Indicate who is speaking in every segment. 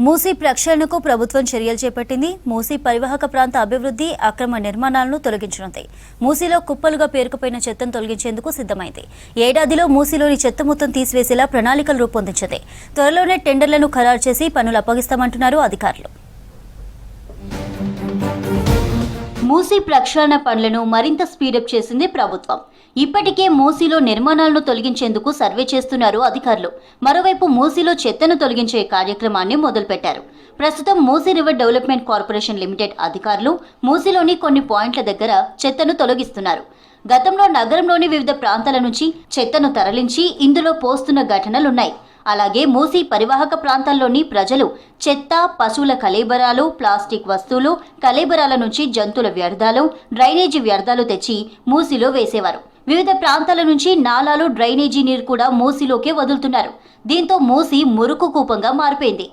Speaker 1: మూసీ ప్రక్షాళనకు ప్రభుత్వం చర్యలు చేపట్టింది. మూసీ పరివాహక ప్రాంత అభివృద్ధి, అక్రమ నిర్మాణాలను తొలగించనుంది. మూసీలో కుప్పలుగా పేరుకుపోయిన చెత్తను తొలగించేందుకు సిద్ధమైంది. ఏడాదిలో మూసీలోని చెత్త మొత్తం తీసివేసేలా ప్రణాళికలు రూపొందించింది. త్వరలోనే టెండర్లను ఖరారు చేసి పనులు అప్పగిస్తామంటున్నారు అధికారులు. మూసీ ప్రక్షాళన పనులను మరింత స్పీడప్ చేసింది ప్రభుత్వం. ఇప్పటికే మూసీలో నిర్మాణాలను తొలగించేందుకు సర్వే చేస్తున్నారు అధికారులు. మరోవైపు మూసీలో చెత్తను తొలగించే కార్యక్రమాన్ని మొదలుపెట్టారు. ప్రస్తుతం Musi river development corporation limited అధికారులు మూసీలోని కొన్ని పాయింట్ల దగ్గర చెత్తను తొలగిస్తున్నారు. గతంలో నగరంలోని వివిధ ప్రాంతాల నుంచి చెత్తను తరలించి ఇందులో పోస్తున్న ఘటనలున్నాయి. అలాగే మూసీ పరివాహక ప్రాంతాల్లోని ప్రజలు చెత్త, పశువుల కళేబరాలు, ప్లాస్టిక్ వస్తువులు, కళేబరాల నుంచి జంతువుల వ్యర్థాలు, డ్రైనేజీ వ్యర్థాలు తెచ్చి మూసీలో వేసేవారు. వివిధ ప్రాంతాల నుంచి నాలాలు, డ్రైనేజీ నీరు కూడా మూసీలోకే వదులుతున్నారు. దీంతో మూసీ మురుకు కూపంగా మారిపోయింది.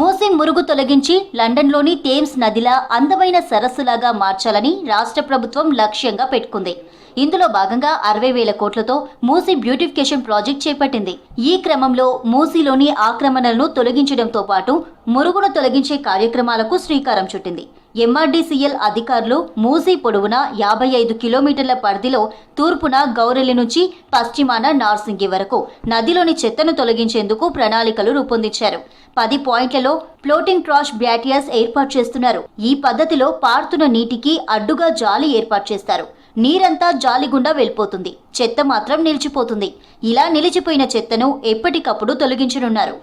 Speaker 1: మూసీ మురుగు తొలగించి లండన్లోని థేమ్స్ నదిలా అందమైన సరస్సులాగా మార్చాలని రాష్ట్ర ప్రభుత్వం లక్ష్యంగా పెట్టుకుంది. ఇందులో భాగంగా 60,000 కోట్లతో మూసీ బ్యూటిఫికేషన్ ప్రాజెక్ట్ చేపట్టింది. ఈ క్రమంలో మూసీలోని ఆక్రమణలను తొలగించడంతో పాటు మురుగును తొలగించే కార్యక్రమాలకు శ్రీకారం చుట్టింది. ఎంఆర్డీసీఎల్ అధికారులు మూసీ పొడవునా 55 కిలోమీటర్ల పరిధిలో తూర్పున గౌరెల్లి నుంచి పశ్చిమాన నార్సింగి వరకు నదిలోని చెత్తను తొలగించేందుకు ప్రణాళికలు రూపొందించారు. 10 పాయింట్లలో ఫ్లోటింగ్ ట్రాష్ బ్యాటియాస్ ఏర్పాటు చేస్తున్నారు. ఈ పద్ధతిలో పారుతున్న నీటికి అడ్డుగా జాలి ఏర్పాటు చేస్తారు. నీరంతా జాలి గుండా వెళ్ళిపోతుంది, చెత్త మాత్రం నిలిచిపోతుంది. ఇలా నిలిచిపోయిన చెత్తను ఎప్పటికప్పుడు తొలగించనున్నారు.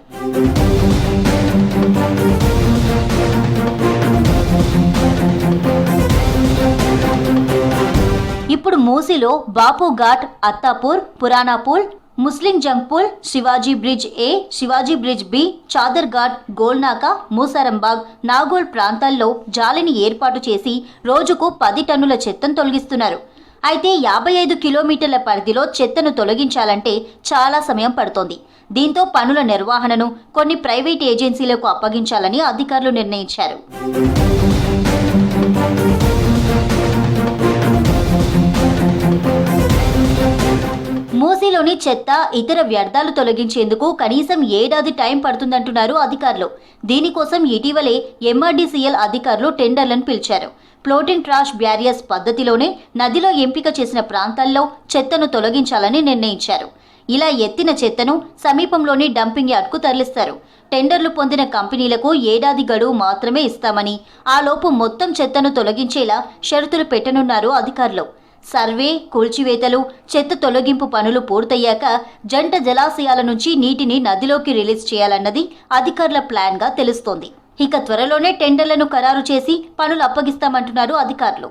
Speaker 1: ఇప్పుడు మూసీలో బాపు ఘాట్, అత్తాపూర్, పురాణాపూల్, ముస్లిం జంగ్ పూల్, శివాజీ బ్రిడ్జ్ ఏ, శివాజీ బ్రిడ్జ్ బి, చాదర్ ఘాట్, గోల్నాకా, మూసారంబాగ్, నాగోల్ ప్రాంతాల్లో జాలిని ఏర్పాటు చేసి రోజుకు 10 టన్నుల చెత్తను తొలగిస్తున్నారు. అయితే 55 కిలోమీటర్ల పరిధిలో చెత్తను తొలగించాలంటే చాలా సమయం పడుతోంది. దీంతో పనుల నిర్వహణను కొన్ని ప్రైవేట్ ఏజెన్సీలకు అప్పగించాలని అధికారులు నిర్ణయించారు. మూసీలోని చెత్త, ఇతర వ్యర్థాలు తొలగించేందుకు కనీసం ఏడాది టైం పడుతుందంటున్నారు అధికారులు. దీనికోసం ఇటీవలే ఎంఆర్డీసీఎల్ అధికారులు టెండర్లను పిలిచారు. ఫ్లోటింగ్ ట్రాష్ బ్యారియర్స్ పద్ధతిలోనే నదిలో ఎంపిక చేసిన ప్రాంతాల్లో చెత్తను తొలగించాలని నిర్ణయించారు. ఇలా ఎత్తిన చెత్తను సమీపంలోని డంపింగ్ యార్డ్కు తరలిస్తారు. టెండర్లు పొందిన కంపెనీలకు ఏడాది గడువు మాత్రమే ఇస్తామని, ఆలోపు మొత్తం చెత్తను తొలగించేలా షరతులు పెట్టనున్నారు అధికారులు. సర్వే, కూల్చివేతలు, చెత్త తొలగింపు పనులు పూర్తయ్యాక జంట జలాశయాల నుంచి నీటిని నదిలోకి రిలీజ్ చేయాలన్నది అధికారుల ప్లాన్గా తెలుస్తోంది. ఇక త్వరలోనే టెండర్లను ఖరారు చేసి పనులు అప్పగిస్తామంటున్నారు అధికారులు.